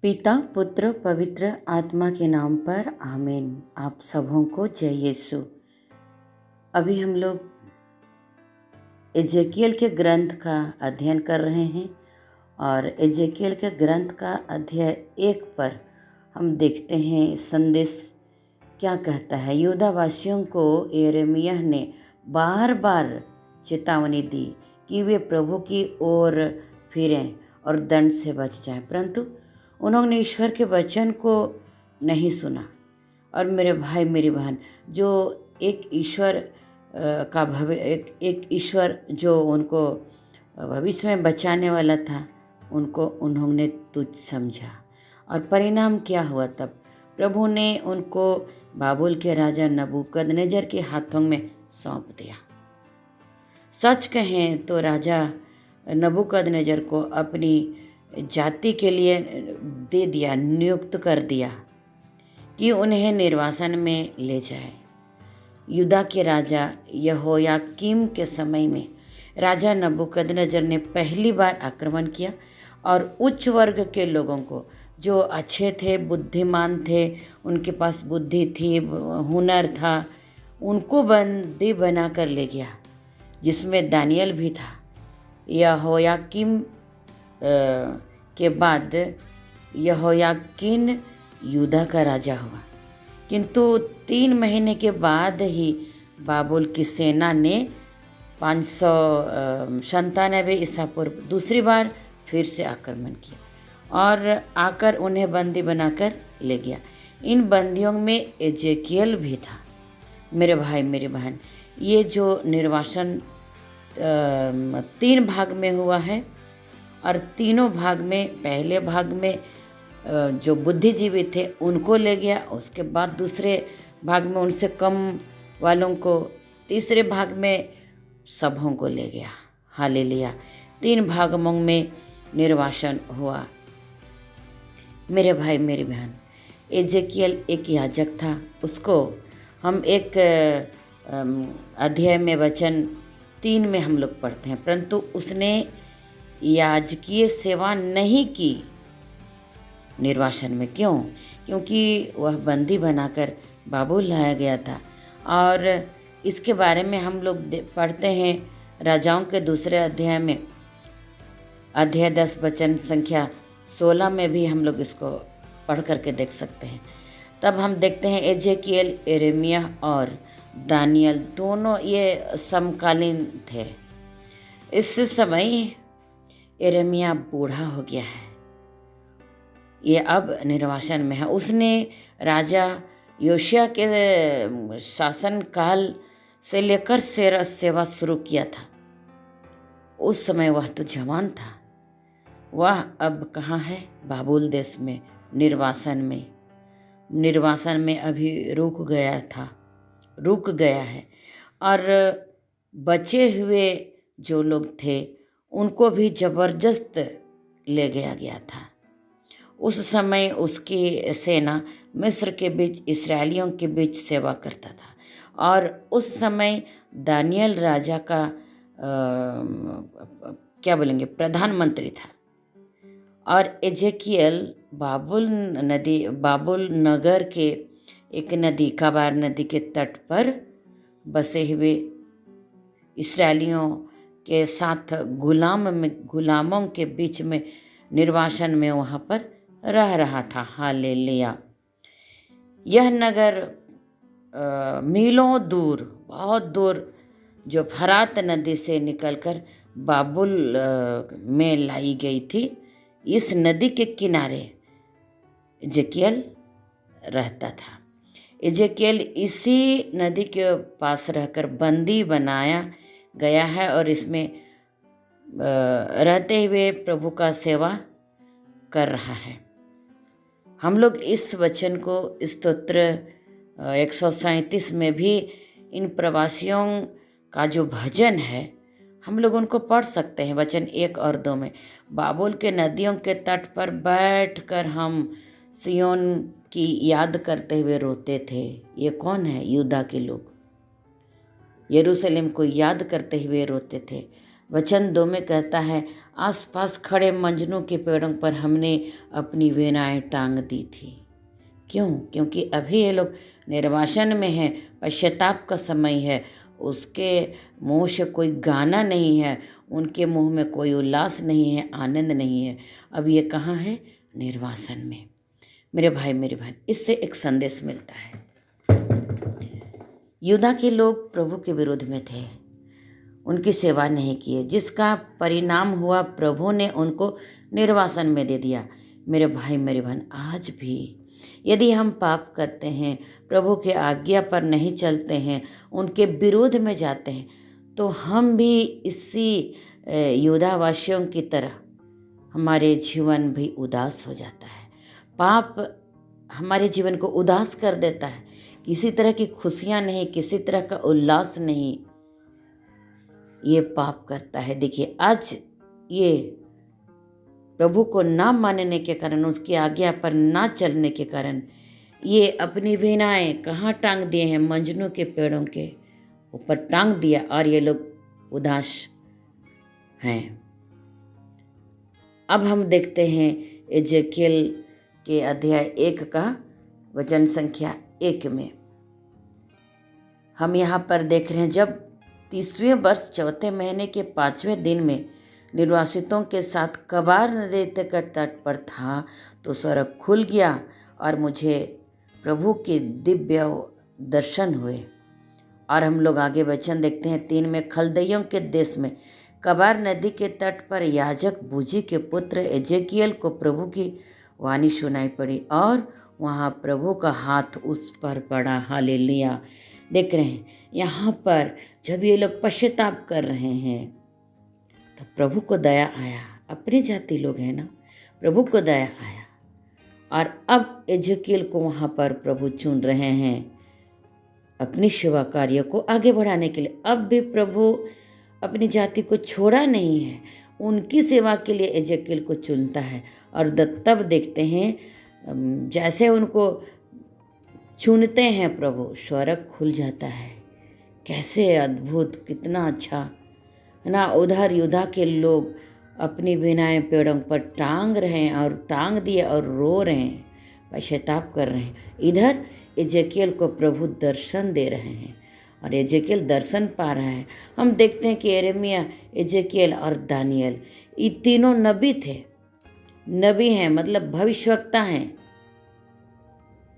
पिता पुत्र पवित्र आत्मा के नाम पर आमीन। आप सबों को जय यीशु। अभी हम लोग एजेकियल के ग्रंथ का अध्ययन कर रहे हैं और एजेकियल के ग्रंथ का अध्याय 1 पर हम देखते हैं संदेश क्या कहता है। यहूदा वासियों को यिर्मयाह ने बार बार चेतावनी दी कि वे प्रभु की ओर फिरें और दंड से बच जाएं, परंतु उन्होंने ईश्वर के वचन को नहीं सुना। और मेरे भाई मेरी बहन, जो एक ईश्वर का एक ईश्वर जो उनको भविष्य में बचाने वाला था, उनको उन्होंने तुच्छ समझा। और परिणाम क्या हुआ तब? प्रभु ने उनको बाबुल के राजा नबूकदनेस्सर के हाथों में सौंप दिया। सच कहें तो राजा नबूकदनेस्सर को अपनी जाति के लिए दे दिया, नियुक्त कर दिया कि उन्हें निर्वासन में ले जाए। यहूदा के राजा यहोयाकीम के समय में राजा नबूकदनेस्सर ने पहली बार आक्रमण किया और उच्च वर्ग के लोगों को, जो अच्छे थे, बुद्धिमान थे, उनके पास बुद्धि थी, हुनर था, उनको बंदी बना कर ले गया, जिसमें दानियल भी था। यहोयाकीम के बाद यहोयाकीन यहूदा का राजा हुआ, किंतु 3 महीने के बाद ही बाबुल की सेना ने 597 ईसा पूर्व दूसरी बार फिर से आक्रमण किया और आकर उन्हें बंदी बनाकर ले गया। इन बंदियों में एजेकियल भी था। मेरे भाई मेरी बहन, ये जो निर्वासन 3 भाग में हुआ है और तीनों भाग में, पहले भाग में जो बुद्धिजीवी थे उनको ले गया, उसके बाद दूसरे भाग में उनसे कम वालों को, तीसरे भाग में सबों को ले गया। हालेलुया। 3 भागों में निर्वासन हुआ। मेरे भाई मेरी बहन, एजेकियल एक याजक था। उसको हम एक अध्याय में वचन 3 में हम लोग पढ़ते हैं, परंतु उसने याजकीय सेवा नहीं की निर्वासन में। क्यों? क्योंकि वह बंदी बनाकर बाबुल लाया गया था। और इसके बारे में हम लोग पढ़ते हैं राजाओं के दूसरे अध्याय में, अध्याय 10 वचन संख्या 16 में भी हम लोग इसको पढ़ करके देख सकते हैं। तब हम देखते हैं एजेकियल, यिर्मयाह और दानियल दोनों ये समकालीन थे। इस समय यिर्मयाह बूढ़ा हो गया है, ये अब निर्वासन में है। उसने राजा योशिय्याह के शासन काल से लेकर सेवा शुरू किया था। उस समय वह तो जवान था। वह अब कहाँ है? बाबुल देश में, निर्वासन में अभी रुक गया है। और बचे हुए जो लोग थे उनको भी जबरदस्त ले गया था। उस समय उसकी सेना मिस्र के बीच, इसराइलियों के बीच सेवा करता था। और उस समय दानियल राजा का प्रधानमंत्री था। और एजेकियल बाबुल नगर के एक नदी, कबार नदी के तट पर बसे हुए इसराइलियों के साथ गुलामों के बीच में निर्वासन में वहाँ पर रह रहा था। हालेलुया। यह नगर मीलों दूर, बहुत दूर, जो फरात नदी से निकलकर बाबुल में लाई गई थी, इस नदी के किनारे एजेकियल रहता था। एजेकियल इसी नदी के पास रहकर बंदी बनाया गया है और इसमें रहते हुए प्रभु का सेवा कर रहा है। हम लोग इस वचन को स्तोत्र 137 में भी इन प्रवासियों का जो भजन है, हम लोग उनको पढ़ सकते हैं। वचन 1 और 2 में, बाबुल के नदियों के तट पर बैठकर हम सियोन की याद करते हुए रोते थे। ये कौन है? यहूदा के लोग यरूशलेम को याद करते हुए रोते थे। वचन 2 में कहता है, आसपास खड़े मंजनों के पेड़ों पर हमने अपनी वेनाएं टांग दी थी। क्यों? क्योंकि अभी ये लोग निर्वासन में हैं, पश्चाताप का समय है, उसके मुंह से कोई गाना नहीं है, उनके मुंह में कोई उल्लास नहीं है, आनंद नहीं है। अब ये कहाँ है? निर्वासन में। मेरे भाई मेरी बहन, इससे एक संदेश मिलता है। यूदा के लोग प्रभु के विरोध में थे, उनकी सेवा नहीं किए, जिसका परिणाम हुआ प्रभु ने उनको निर्वासन में दे दिया। मेरे भाई मेरी बहन, आज भी यदि हम पाप करते हैं, प्रभु के आज्ञा पर नहीं चलते हैं, उनके विरोध में जाते हैं, तो हम भी इसी यूदावासियों की तरह हमारे जीवन भी उदास हो जाता है। पाप हमारे जीवन को उदास कर देता है। किसी तरह की खुशियाँ नहीं, किसी तरह का उल्लास नहीं, ये पाप करता है। देखिए, आज ये प्रभु को ना मानने के कारण, उसकी आज्ञा पर ना चलने के कारण, ये अपनी वीणाएं कहाँ टांग दिए हैं? मंजनों के पेड़ों के ऊपर टांग दिया, और ये लोग उदास हैं। अब हम देखते हैं एजेकियल के अध्याय 1 का वचन संख्या 1 में हम यहाँ पर देख रहे हैं, जब 30वें वर्ष 4थे महीने के 5वें दिन में निर्वासितों के साथ कबार नदी के तट पर था, तो स्वर्ग खुल गया और मुझे प्रभु के दिव्य दर्शन हुए। और हम लोग आगे वचन देखते हैं 3 में, खलदइयों के देश में कबार नदी के तट पर याजक बूजी के पुत्र एजेकियल को प्रभु की वाणी सुनाई पड़ी, और वहाँ प्रभु का हाथ उस पर पड़ा। हालेलुया। देख रहे हैं, यहाँ पर जब ये लोग पश्चाताप कर रहे हैं तो प्रभु को दया आया। अपने जाति लोग हैं ना, प्रभु को दया आया, और अब एजेकियल को वहाँ पर प्रभु चुन रहे हैं अपनी सेवा कार्य को आगे बढ़ाने के लिए। अब भी प्रभु अपनी जाति को छोड़ा नहीं है, उनकी सेवा के लिए एजेकियल को चुनता है। और तब देखते हैं जैसे उनको चुनते हैं प्रभु, स्वर्ग खुल जाता है। कैसे अद्भुत, कितना अच्छा है ना। उधर यूदा के लोग अपनी वीणाएं पेड़ों पर टांग रहे हैं, और टांग दिए और रो रहे हैं, पश्चाताप कर रहे हैं। इधर एजेकियल को प्रभु दर्शन दे रहे हैं, और एजेकियल दर्शन पा रहा है। हम देखते हैं कि यिर्मयाह, एजेकियल और दानियल, ये तीनों नबी थे। नबी हैं मतलब भविष्यवक्ता हैं,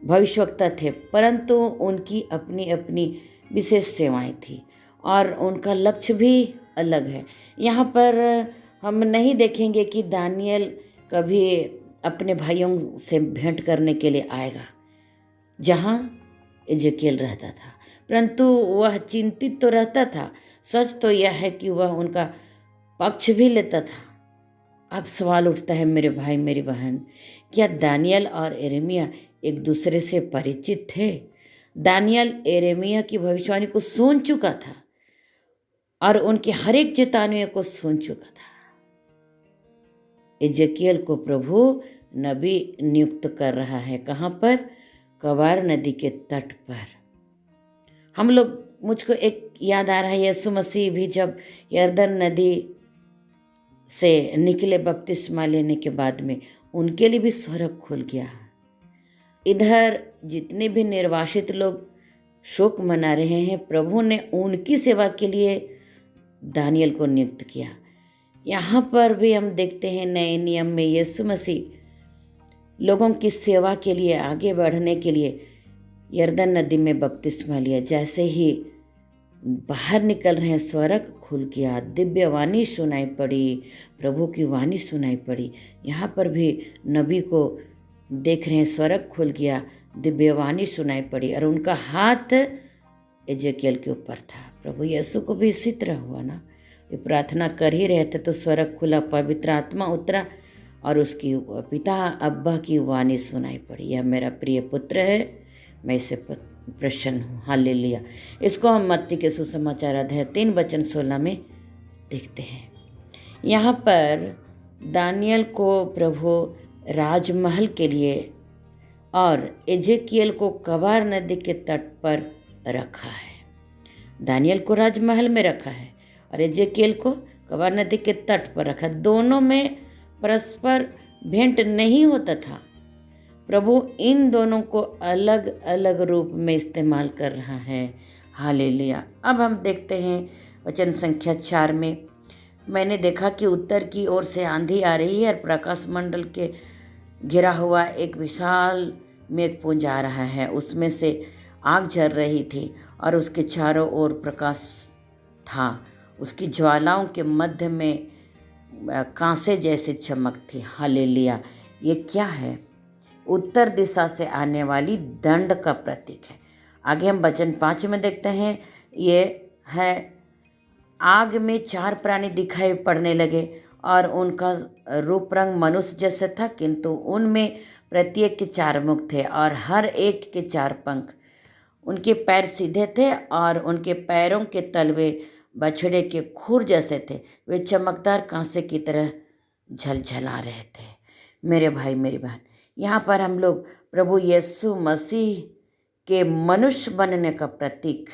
भविष्यवक्ता थे, परंतु उनकी अपनी अपनी विशेष सेवाएं थी, और उनका लक्ष्य भी अलग है। यहाँ पर हम नहीं देखेंगे कि दानियल कभी अपने भाइयों से भेंट करने के लिए आएगा जहाँ एजेकियल रहता था, परंतु वह चिंतित तो रहता था। सच तो यह है कि वह उनका पक्ष भी लेता था। अब सवाल उठता है मेरे भाई मेरी बहन, क्या दानियल और यिर्मयाह एक दूसरे से परिचित थे? दानियल यिर्मयाह की भविष्यवाणी को सुन चुका था और उनके हर एक चेतावनी को सुन चुका था। एजेकियल को प्रभु नबी नियुक्त कर रहा है। कहाँ पर? कबार नदी के तट पर। हम लोग, मुझको एक याद आ रहा है, यीशु मसीह भी जब यरदन नदी से निकले बपतिस्मा लेने के बाद में, उनके लिए भी स्वर्ग खुल गया। इधर जितने भी निर्वासित लोग शोक मना रहे हैं, प्रभु ने उनकी सेवा के लिए दानियल को नियुक्त किया। यहाँ पर भी हम देखते हैं नए नियम में यीशु मसीह लोगों की सेवा के लिए, आगे बढ़ने के लिए यरदन नदी में बपतिस्मा लिया। जैसे ही बाहर निकल रहे हैं, स्वर्ग खुल गया, दिव्य वाणी सुनाई पड़ी, प्रभु की वाणी सुनाई पड़ी। यहाँ पर भी नबी को देख रहे हैं, स्वर्ग खुल गया, दिव्य वाणी सुनाई पड़ी, और उनका हाथ एजेकियल के ऊपर था। प्रभु यीशु को भी इसी तरह हुआ ना, ये प्रार्थना कर ही रहे थे तो स्वर्ग खुला, पवित्र आत्मा उतरा, और उसकी पिता अब्बा की वाणी सुनाई पड़ी, यह मेरा प्रिय पुत्र है, मैं इससे प्रसन्न हूँ। हालेलुया। इसको हम मत्ती के सुसमाचार अध्याय 3 वचन 16 में देखते हैं। यहाँ पर दानियल को प्रभु राजमहल के लिए और एजेकियल को कबार नदी के तट पर रखा है। दानियल को राजमहल में रखा है और एजेकियल को कबार नदी के तट पर रखा। दोनों में परस्पर भेंट नहीं होता था। प्रभु इन दोनों को अलग अलग रूप में इस्तेमाल कर रहा है। हालेलुया। अब हम देखते हैं वचन संख्या 4 में, मैंने देखा कि उत्तर की ओर से आंधी आ रही है और प्रकाश मंडल के घिरा हुआ एक विशाल मेघपुंज आ रहा है। उसमें से आग जल रही थी और उसके चारों ओर प्रकाश था। उसकी ज्वालाओं के मध्य में कांसे जैसी चमक थी। हालेलुया। ये क्या है? उत्तर दिशा से आने वाली दंड का प्रतीक है। आगे हम वचन 5 में देखते हैं, ये है, आग में 4 प्राणी दिखाई पड़ने लगे और उनका रूप रंग मनुष्य जैसे था, किंतु उनमें प्रत्येक के 4 मुख थे और हर एक के 4 पंख। उनके पैर सीधे थे और उनके पैरों के तलवे बछड़े के खुर जैसे थे। वे चमकदार कांसे की तरह झलझला रहे थे। मेरे भाई मेरी बहन, यहाँ पर हम लोग प्रभु यीशु मसीह के मनुष्य बनने का प्रतीक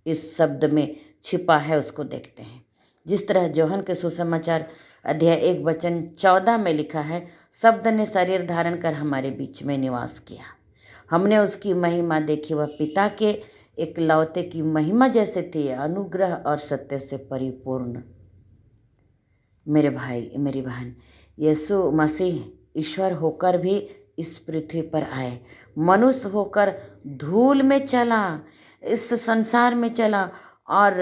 इस शब्द में छिपा है, उसको देखते हैं। जिस तरह यूहन्ना के सुसमाचार अध्याय 1 वचन 14 में लिखा है, शब्द ने शरीर धारण कर हमारे बीच में निवास किया, हमने उसकी महिमा देखी, वह पिता के एकलौते की महिमा जैसे थे, अनुग्रह और सत्य से परिपूर्ण। मेरे भाई मेरी बहन, यीशु मसीह ईश्वर होकर भी इस पृथ्वी पर आए, मनुष्य होकर धूल में चला, इस संसार में चला और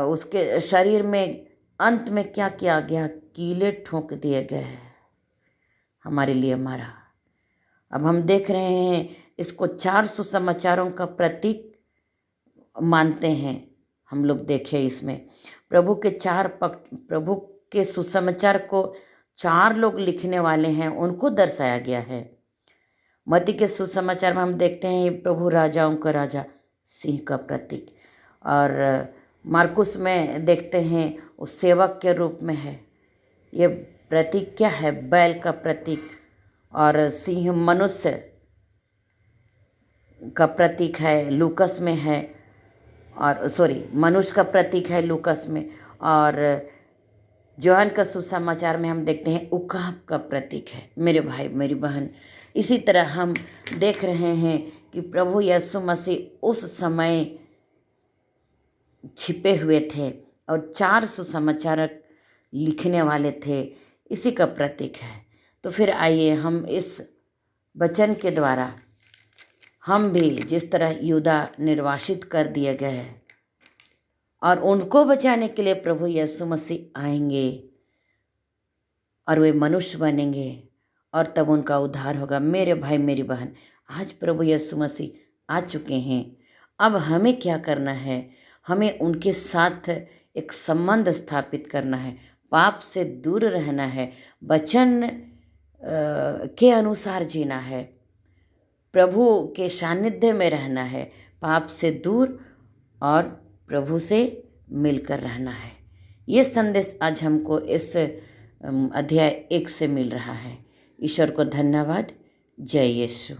उसके शरीर में अंत में क्या किया गया? कीले ठोक दिए गए हमारे लिए मरा। अब हम देख रहे हैं इसको 4 सुसमाचारों का प्रतीक मानते हैं। हम लोग देखें इसमें प्रभु के सुसमाचार को 4 लोग लिखने वाले हैं, उनको दर्शाया गया है। मत्ती के सुसमाचार में हम देखते हैं ये प्रभु राजाओं का राजा, सिंह का प्रतीक, और मार्कुस में देखते हैं वो सेवक के रूप में है। ये प्रतीक क्या है? बैल का प्रतीक, और सिंह मनुष्य का प्रतीक है, लूकस में है, और मनुष्य का प्रतीक है लूकस में, और यूहन्ना का सुसमाचार में हम देखते हैं उकाब का प्रतीक है। मेरे भाई मेरी बहन, इसी तरह हम देख रहे हैं कि प्रभु यीशु मसीह उस समय छिपे हुए थे और 4 सुसमाचारक लिखने वाले थे, इसी का प्रतीक है। तो फिर आइए हम इस वचन के द्वारा हम भी जिस तरह यूदा निर्वासित कर दिए गए हैं और उनको बचाने के लिए प्रभु यीशु मसीह आएंगे और वे मनुष्य बनेंगे और तब उनका उद्धार होगा। मेरे भाई मेरी बहन, आज प्रभु यीशु मसीह आ चुके हैं। अब हमें क्या करना है? हमें उनके साथ एक संबंध स्थापित करना है, पाप से दूर रहना है, वचन के अनुसार जीना है, प्रभु के सानिध्य में रहना है, पाप से दूर और प्रभु से मिलकर रहना है। ये संदेश आज हमको इस अध्याय 1 से मिल रहा है। ईश्वर को धन्यवाद। जय यीशु।